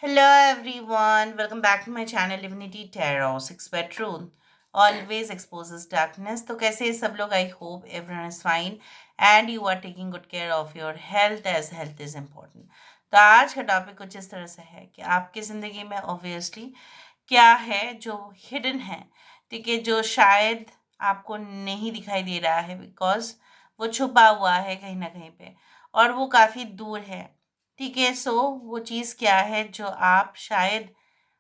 Hello everyone, welcome back to my channel Divinity Tarot. Six bedroom always exposes darkness. तो कैसे हैं सब लोग? I hope everyone is fine and you are taking good care of your health as health is important. तो आज का topic कुछ इस तरह से है कि आपकी ज़िंदगी में ऑब्वियसली क्या है जो हिडन है, ठीक है, जो शायद आपको नहीं दिखाई दे रहा है बिकॉज वो छुपा हुआ है कहीं ना कहीं पे और वो काफ़ी दूर है। ठीक है, सो वो चीज़ क्या है जो आप शायद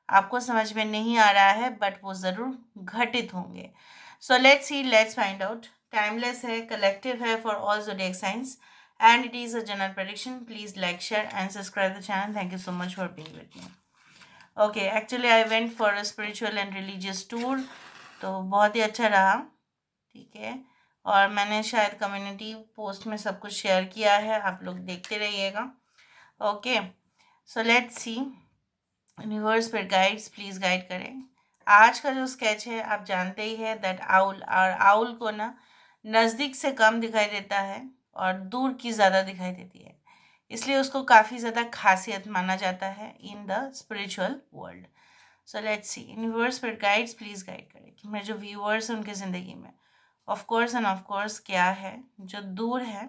आपको समझ में नहीं आ रहा है बट वो ज़रूर घटित होंगे। So let's see, let's find out. Timeless है, कलेक्टिव है for all zodiac science and it is a general prediction. Please like, share and subscribe the channel. Thank you so much for being with me. Okay, actually I went for a spiritual and religious tour, तो बहुत ही अच्छा रहा। ठीक है, और मैंने शायद community post में सब कुछ शेयर किया है, आप लोग देखते रहिएगा। Okay, so let's see. Universe पर गाइड्स प्लीज़ गाइड करें। आज का जो स्केच है आप जानते ही है दैट आउल, और आउल को ना नज़दीक से कम दिखाई देता है और दूर की ज़्यादा दिखाई देती है, इसलिए उसको काफ़ी ज़्यादा खासियत माना जाता है in the spiritual world. So let's see, universe पर गाइड्स प्लीज़ गाइड करें कि मेरे जो व्यूअर्स हैं उनकी ज़िंदगी में of course end of course क्या है जो दूर है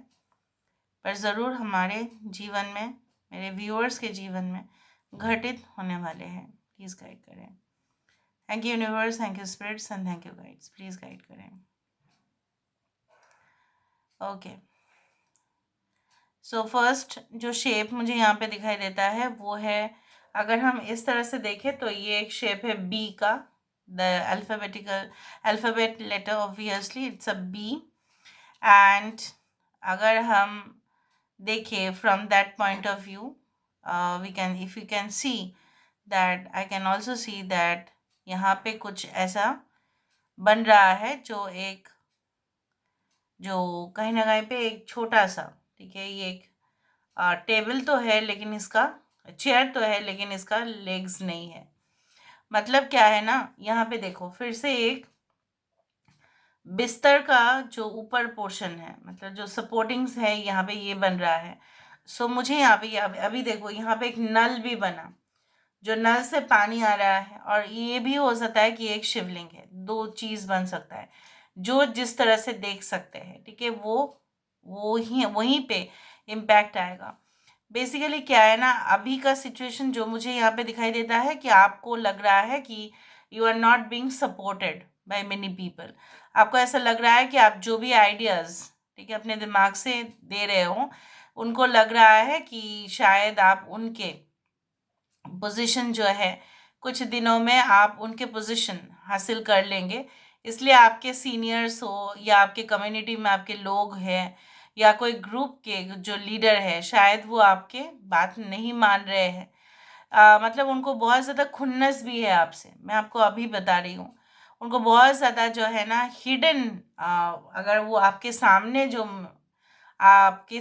पर ज़रूर हमारे जीवन में, मेरे व्यूअर्स के जीवन में घटित होने वाले हैं। प्लीज़ गाइड करें। Thank you universe, thank you spirits and thank you guides. Please guide करें। ओके, सो फर्स्ट जो शेप मुझे यहाँ पे दिखाई देता है वो है, अगर हम इस तरह से देखें तो ये एक शेप है बी का, the alphabet letter obviously it's a B. And अगर हम देखें from that point of view, we can, if you can see that, I can also see that यहाँ पे कुछ ऐसा बन रहा है जो एक, जो कहीं ना कहीं पे एक छोटा सा, ठीक है, ये एक टेबल तो है लेकिन इसका, चेयर तो है लेकिन इसका लेग्स नहीं है। मतलब क्या है ना, यहाँ पे देखो फिर से एक बिस्तर का जो ऊपर पोर्शन है, मतलब जो सपोर्टिंग्स है यहाँ पे ये बन रहा है। सो मुझे यहाँ पे अभी देखो यहाँ पे एक नल भी बना, जो नल से पानी आ रहा है, और ये भी हो सकता है कि एक शिवलिंग है। दो चीज़ बन सकता है जो जिस तरह से देख सकते हैं, ठीक है, वो ही वहीं पे इम्पैक्ट आएगा। बेसिकली क्या है ना, अभी का सिचुएशन जो मुझे यहाँ पे दिखाई देता है कि आपको लग रहा है कि you are not being supported by many people. आपको ऐसा लग रहा है कि आप जो भी आइडियाज़, ठीक है, अपने दिमाग से दे रहे हो, उनको लग रहा है कि शायद आप उनके पोजीशन जो है, कुछ दिनों में आप उनके पोजीशन हासिल कर लेंगे। इसलिए आपके सीनियर्स हो या आपके कम्युनिटी में आपके लोग हैं या कोई ग्रुप के जो लीडर है, शायद वो आपके बात नहीं मान रहे हैं। मतलब उनको बहुत ज़्यादा खुन्नस भी है आपसे, मैं आपको अभी बता रही हूँ। उनको बहुत ज़्यादा जो है ना हिडन, अगर वो आपके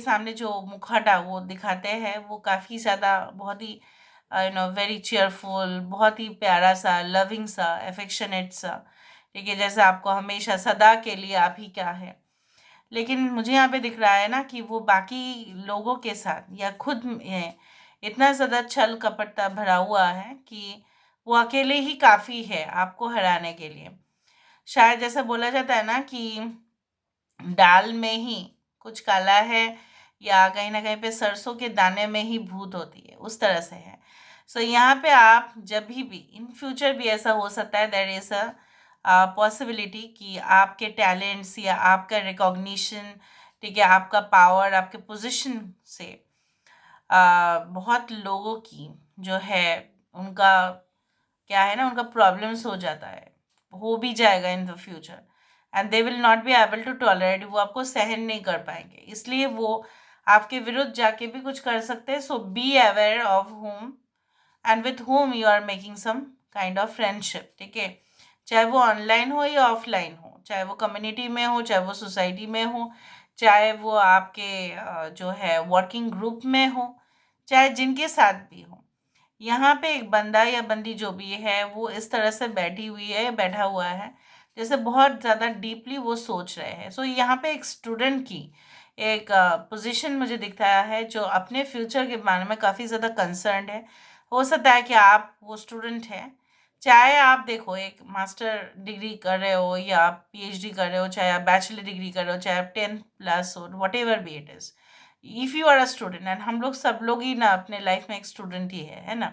सामने जो मुखौटा वो दिखाते हैं, वो काफ़ी ज़्यादा बहुत ही वेरी चीयरफुल, बहुत ही प्यारा सा, लविंग सा, एफेक्शनेट सा, ठीक है, जैसे आपको हमेशा सदा के लिए आप ही क्या है। लेकिन मुझे यहाँ पे दिख रहा है ना कि वो बाकी लोगों के साथ या खुद में इतना ज़्यादा छल कपटता भरा हुआ है कि वो अकेले ही काफ़ी है आपको हराने के लिए। शायद जैसा बोला जाता है ना कि दाल में ही कुछ काला है, या कहीं न कहीं पे सरसों के दाने में ही भूत होती है, उस तरह से है। सो यहाँ पे आप जब भी इन फ्यूचर भी ऐसा हो सकता है, देयर इज़ अ पॉसिबिलिटी कि आपके टैलेंट्स या आपका रिकॉग्निशन, ठीक है, आपका पावर, आपके पोज़ीशन से बहुत लोगों की जो है उनका क्या है ना, उनका प्रॉब्लम्स हो जाता है, हो भी जाएगा in the future, and they will not be able to tolerate, वो आपको सहन नहीं कर पाएंगे, इसलिए वो आपके विरुद्ध जाके भी कुछ कर सकते हैं। So be aware of whom and with whom you are making some kind of friendship, ठीक है, चाहे वो ऑनलाइन हो या ऑफलाइन हो, चाहे वो कम्युनिटी में हो, चाहे वो सोसाइटी में हो, चाहे वो आपके जो है वर्किंग ग्रुप में हो, चाहे जिनके साथ भी हो। यहाँ पे एक बंदा या बंदी जो भी है वो इस तरह से बैठी हुई है, बैठा हुआ है, जैसे बहुत ज़्यादा डीपली वो सोच रहे हैं। सो यहाँ पे एक स्टूडेंट की एक पोजीशन मुझे दिख रहा है जो अपने फ्यूचर के बारे में काफ़ी ज़्यादा कंसर्न्ड है, हो सकता है कि आप वो स्टूडेंट हैं, चाहे आप देखो एक मास्टर डिग्री कर रहे हो या आप पीएचडी कर रहे हो, चाहे आप बैचलर डिग्री कर रहे हो, चाहे आप 10 प्लस हो, whatever be it is, if you are a student, and हम लोग सब लोग ही ना अपने लाइफ में एक स्टूडेंट ही है ना,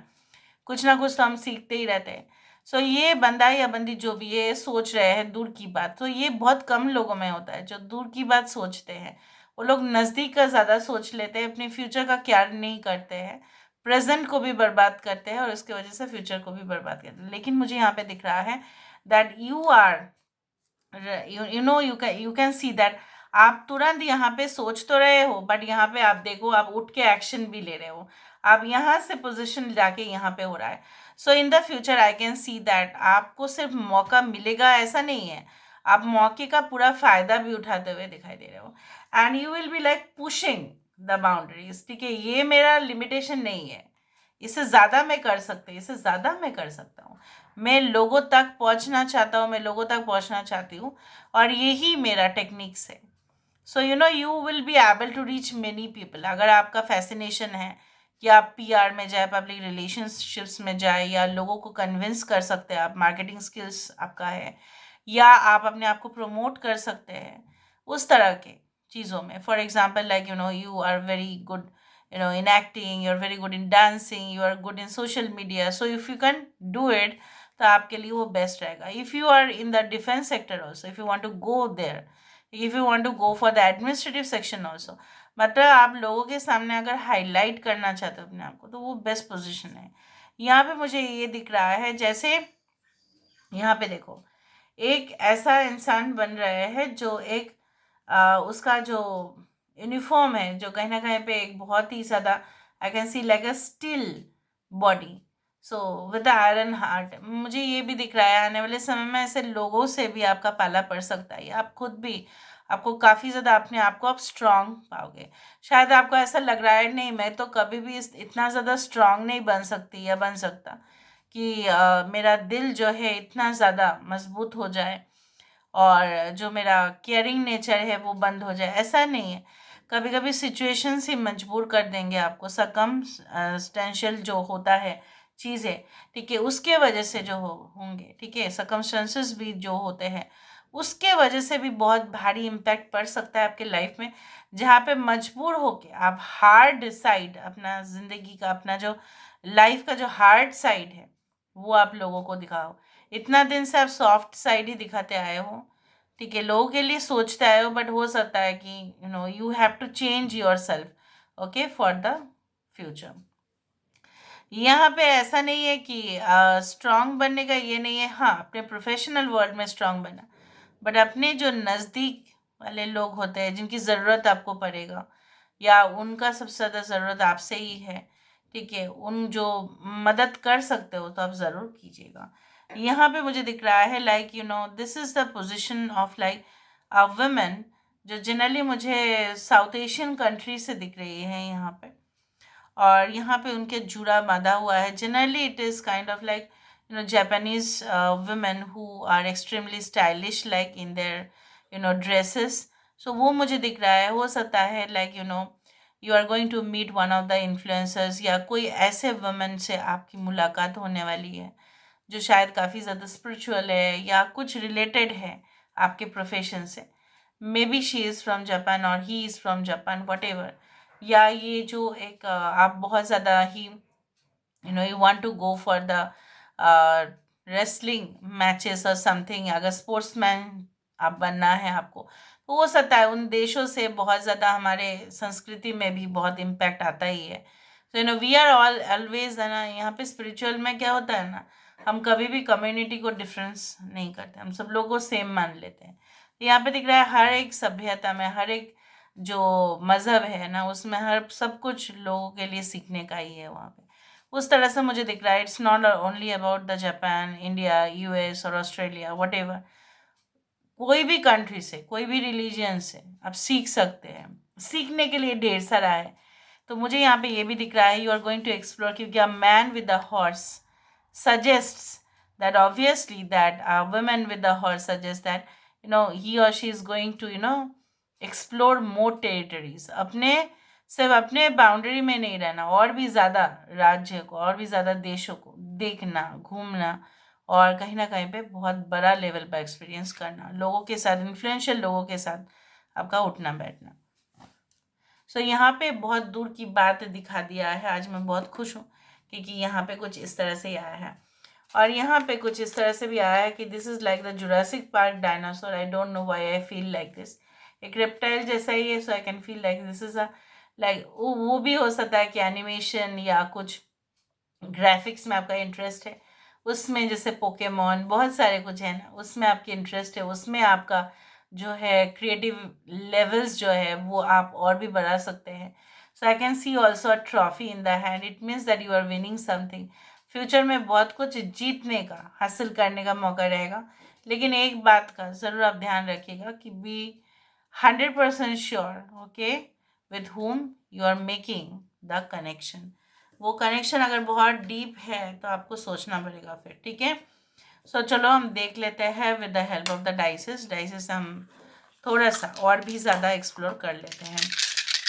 कुछ ना कुछ तो हम सीखते ही रहते हैं। सो ये बंदा या बंदी जो भी ये सोच रहे हैं दूर की बात, तो ये बहुत कम लोगों में होता है जो दूर की बात सोचते हैं। वो लोग नज़दीक का ज़्यादा सोच लेते हैं, अपने फ्यूचर का केयर नहीं करते हैं, प्रेजेंट को भी बर्बाद करते हैं और उसकी वजह से फ्यूचर को भी बर्बाद करते हैं। लेकिन मुझे यहाँ पे दिख रहा है that you are, you can see that आप तुरंत यहाँ पे सोच तो रहे हो, बट यहाँ पे आप देखो आप उठ के एक्शन भी ले रहे हो, आप यहाँ से पोजीशन जाके यहाँ पे हो रहा है। So in the future I can see that आपको सिर्फ मौका मिलेगा ऐसा नहीं है, आप मौके का पूरा फायदा भी उठाते हुए दिखाई दे रहे हो, and you will be like pushing the boundaries. ठीक है, ये मेरा लिमिटेशन नहीं है, इससे ज़्यादा मैं कर सकती, इससे ज़्यादा मैं कर सकता हूँ, मैं लोगों तक पहुँचना चाहता हूँ, मैं लोगों तक पहुँचना चाहती हूँ, और यही मेरा टेक्निक्स है। So you will be able to reach many people. अगर आपका फैसिनेशन है कि आप पीआर में जाए, पब्लिक रिलेशनशिप्स में जाए, या लोगों को कन्विंस कर सकते हैं, आप मार्केटिंग स्किल्स आपका है, या आप अपने आप को प्रमोट कर सकते हैं उस तरह के चीज़ों में। For example like you are very good in acting, you're very good in dancing, you are good in social media, so if you can do it, तो आपके लिए वो बेस्ट रहेगा। If you are in the defence sector also, if you want to go there, if you want to go for the administrative section also, मतलब आप लोगों के सामने अगर हाईलाइट करना चाहते हो अपने आप को, तो वो बेस्ट पोजीशन है। यहाँ पे मुझे ये दिख रहा है जैसे, यहाँ पे देखो, एक ऐसा इंसान बन रहे हैं जो एक उसका जो यूनिफॉर्म है, जो कहीं ना कहीं पे एक बहुत ही ज़्यादा, आई can C like a steel body, so with iron heart. मुझे ये भी दिख रहा है आने वाले समय में ऐसे लोगों से भी आपका पाला पड़ सकता है, या आप खुद भी आपको काफ़ी ज़्यादा अपने आप को आप स्ट्रांग पाओगे। शायद आपको ऐसा लग रहा है नहीं, मैं तो कभी भी इतना ज़्यादा स्ट्रांग नहीं बन सकती या बन सकता कि मेरा दिल जो है इतना ज़्यादा मजबूत हो जाए और जो मेरा केयरिंग नेचर है वो बंद हो जाए, ऐसा नहीं है। कभी कभी सिचुएशंस ही मजबूर कर देंगे आपको, सकमस्टेंशियल जो होता है चीज़ें, ठीक है, उसके वजह से जो होंगे, ठीक है, सकमस्टेंसेस भी जो होते हैं उसके वजह से भी बहुत भारी इम्पैक्ट पड़ सकता है आपके लाइफ में, जहाँ पे मजबूर होके आप हार्ड साइड अपना ज़िंदगी का, अपना जो लाइफ का जो हार्ड साइड है वो आप लोगों को दिखाओ। इतना दिन से आप सॉफ्ट साइड ही दिखाते आए हो, ठीक है, लोगों के लिए सोचते आए हो, बट हो सकता है कि you have to change yourself, okay, for the future. यहाँ पे ऐसा नहीं है कि स्ट्रांग बनने का ये नहीं है, हाँ अपने प्रोफेशनल वर्ल्ड में स्ट्रांग बना, बट अपने जो नज़दीक वाले लोग होते हैं जिनकी ज़रूरत आपको पड़ेगा, या उनका सबसे ज़्यादा ज़रूरत आपसे ही है, ठीक है, उन जो मदद कर सकते हो तो आप ज़रूर कीजिएगा। यहाँ पे मुझे दिख रहा है like this is the position of like a women, जो जनरली मुझे साउथ एशियन कंट्री से दिख रही है यहाँ पे, और यहाँ पे उनके जूड़ा बांधा हुआ है। Generally it is kind of like Japanese women who are extremely stylish like in their dresses. So वो मुझे दिख रहा है, हो सकता है like you are going to meet one of the influencers, या कोई ऐसे वुमेन से आपकी मुलाकात होने वाली है जो शायद काफ़ी ज़्यादा स्पिरिचुअल है या कुछ रिलेटेड है आपके प्रोफेशन से। Maybe she is from Japan और he is from Japan, whatever. या ये जो एक आप बहुत ज़्यादा ही you want to go for the wrestling matches और समथिंग, अगर स्पोर्ट्समैन आप बनना है आपको, तो हो सकता है उन देशों से बहुत ज़्यादा हमारे संस्कृति में भी बहुत इम्पैक्ट आता ही है। तो वी आर ऑल ऑलवेज है ना, यहाँ पे स्पिरिचुअल में क्या होता है ना, हम कभी भी कम्युनिटी को डिफरेंस नहीं करते, हम सब लोगों को सेम मान लेते हैं। तो यहाँ पे दिख रहा है हर एक सभ्यता में, हर एक जो मज़हब है ना, उसमें हर सब कुछ लोगों के लिए सीखने का ही है वहाँ पे। उस तरह से मुझे दिख रहा है, it's not only about the Japan, India, US और ऑस्ट्रेलिया, वट एवर। कोई भी कंट्री से, कोई भी रिलीजन से आप सीख सकते हैं, सीखने के लिए ढेर सारा है। तो मुझे यहाँ पे ये भी दिख रहा है, you are going to explore, क्योंकि a man with a horse suggests that obviously that a woman with a horse suggests that he or she is going to explore more territories, अपने सिर्फ अपने बाउंड्री में नहीं रहना, और भी ज़्यादा राज्य को, और भी ज़्यादा देशों को देखना, घूमना, और कहीं ना कहीं पे बहुत बड़ा लेवल पर एक्सपीरियंस करना, लोगों के साथ, इन्फ्लुएंशियल लोगों के साथ आपका उठना बैठना। सो यहाँ पे बहुत दूर की बात दिखा दिया है। आज मैं बहुत खुश हूँ क्योंकि यहाँ पे कुछ इस तरह से ही आया है, और यहाँ पे कुछ इस तरह से भी आया है कि this is like the Jurassic Park dinosaur, I don't know why I feel like this. एक रेप्टाइल जैसा ही है, so I can feel like this is a like, वो भी हो सकता है कि एनिमेशन या कुछ ग्राफिक्स में आपका इंटरेस्ट है, उसमें जैसे पोकेमॉन, बहुत सारे कुछ है ना, उसमें आपकी इंटरेस्ट है, उसमें आपका जो है क्रिएटिव लेवल्स जो है वो आप और भी बढ़ा सकते हैं। So I can see also a trophy in the hand, it means that you are winning something. Future में बहुत कुछ जीतने का, हासिल करने का मौका रहेगा, लेकिन एक बात का ज़रूर आप ध्यान रखिएगा कि be 100% sure, okay, with whom you are making the connection. वो कनेक्शन अगर बहुत डीप है तो आपको सोचना पड़ेगा फिर, ठीक है। सो चलो हम देख लेते हैं with the help of the dices. Dices हम थोड़ा सा और भी ज़्यादा एक्सप्लोर कर लेते हैं।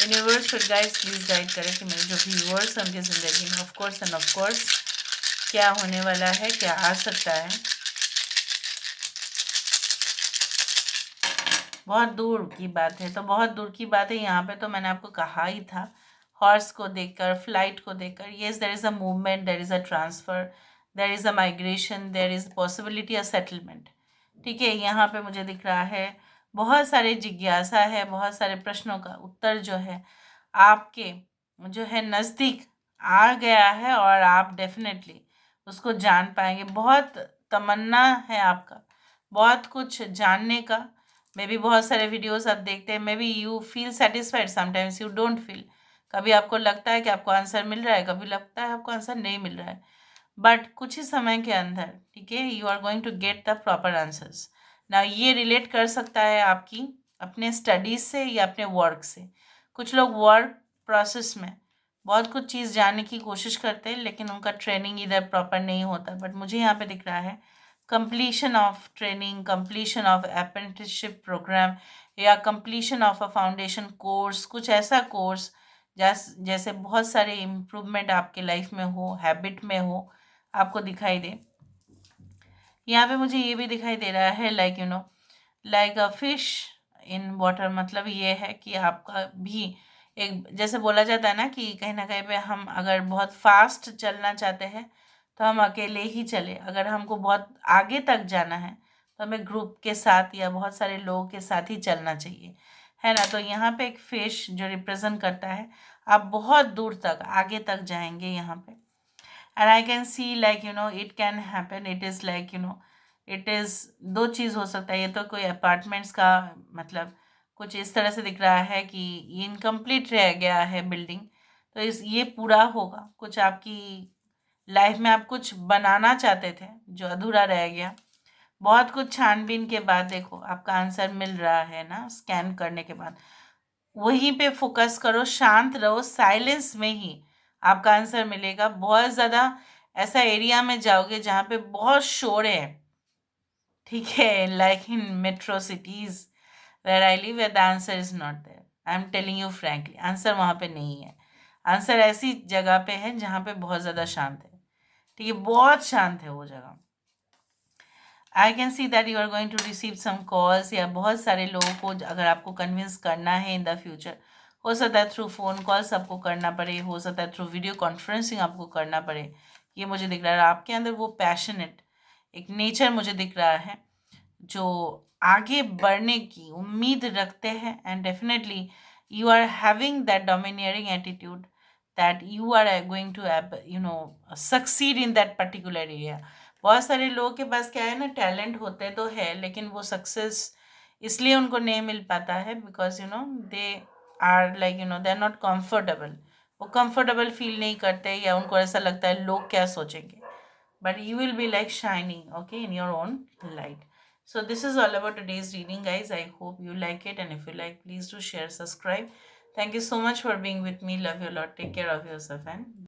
यूनिवर्स फिर गाइस प्लीज़ गाइड करें कि मेरे जो व्यूअर्स हैं उनकी ज़िंदगी में ऑफकोर्स एंड ऑफकोर्स क्या होने वाला है, क्या आ सकता है। बहुत दूर की बात है, तो बहुत दूर की बात है, यहाँ पे तो मैंने आपको कहा ही था, हॉर्स को देखकर, फ्लाइट को देखकर, yes there is a movement, there is a transfer, there is a migration, there is possibility a settlement. ठीक है, यहाँ पे मुझे दिख रहा है बहुत सारे जिज्ञासा है, बहुत सारे प्रश्नों का उत्तर जो है आपके जो है नज़दीक आ गया है, और आप डेफिनेटली उसको जान पाएंगे। बहुत तमन्ना है आपका बहुत कुछ जानने का। मे बी बहुत सारे वीडियोस आप देखते हैं, may be you feel satisfied, sometimes you don't feel. कभी आपको लगता है कि आपको आंसर मिल रहा है, कभी लगता है आपको आंसर नहीं मिल रहा है, बट कुछ ही समय के अंदर, ठीक है, you are going to get the proper answers. ना ये रिलेट कर सकता है आपकी अपने स्टडीज से या अपने वर्क से। कुछ लोग वर्क प्रोसेस में बहुत कुछ चीज़ जानने की कोशिश करते हैं, लेकिन उनका ट्रेनिंग इधर प्रॉपर नहीं होता, बट मुझे यहाँ पे दिख रहा है completion of training, completion of apprenticeship program, या completion of a foundation course, कुछ ऐसा कोर्स जैसे बहुत सारे इम्प्रूवमेंट आपके लाइफ में हो, हैबिट में हो, आपको दिखाई दे। यहाँ पे मुझे ये भी दिखाई दे रहा है like you no, like a fish in water, मतलब ये है कि आपका भी एक, जैसे बोला जाता है ना कहीं पे हम अगर बहुत फास्ट चलना चाहते हैं तो हम अकेले ही चले, अगर हमको बहुत आगे तक जाना है तो हमें ग्रुप के साथ या बहुत सारे लोगों के साथ ही चलना चाहिए, है ना। तो यहाँ पे एक फिश जो रिप्रेजेंट करता है आप बहुत दूर तक आगे तक जाएंगे यहाँ पे। And I can C like you no it can happen, it is like you no, it is दो चीज़ हो सकता है। ये तो कोई अपार्टमेंट्स का, मतलब कुछ इस तरह से दिख रहा है कि ये इनकम्प्लीट रह गया है बिल्डिंग, तो इस ये पूरा होगा। कुछ आपकी लाइफ में आप कुछ बनाना चाहते थे जो अधूरा रह गया, बहुत कुछ छानबीन के बाद देखो आपका आंसर मिल रहा है ना, स्कैन करने के बाद वहीं पे फोकस करो, शांत रहो, साइलेंस में ही आपका आंसर मिलेगा। बहुत ज़्यादा ऐसा एरिया में जाओगे जहाँ पे बहुत शोर है, ठीक है, like in metro cities where I live, the answer is not there. I am telling you frankly, answer वहाँ पे नहीं है। आंसर ऐसी जगह पे है जहाँ पे बहुत ज़्यादा शांत है, ठीक है, बहुत शांत है वो जगह। I can see that you are going to receive some calls, या बहुत सारे लोगों को अगर आपको कन्विंस करना है इन द फ्यूचर, हो सकता है थ्रू फ़ोन कॉल्स आपको करना पड़े, हो सकता है थ्रू वीडियो कॉन्फ्रेंसिंग आपको करना पड़े। ये मुझे दिख रहा है आपके अंदर वो पैशनेट एक नेचर मुझे दिख रहा है जो आगे बढ़ने की उम्मीद रखते हैं, and definitely you are having that domineering attitude that you are going to you know succeed in that particular area. बहुत सारे लोगों के पास क्या है ना, टैलेंट होते तो है, लेकिन वो सक्सेस इसलिए उनको नहीं मिल पाता है because you know they are like you know they are not comfortable. वो कंफर्टेबल फील नहीं करते, या उनको ऐसा लगता है लोग क्या सोचेंगे, but you will be like shining, okay, in your own light. So this is all about today's reading, guys. I hope you like it, and if you like, please do share, subscribe. Thank you so much for being with me. Love you a lot. Take care of yourself, and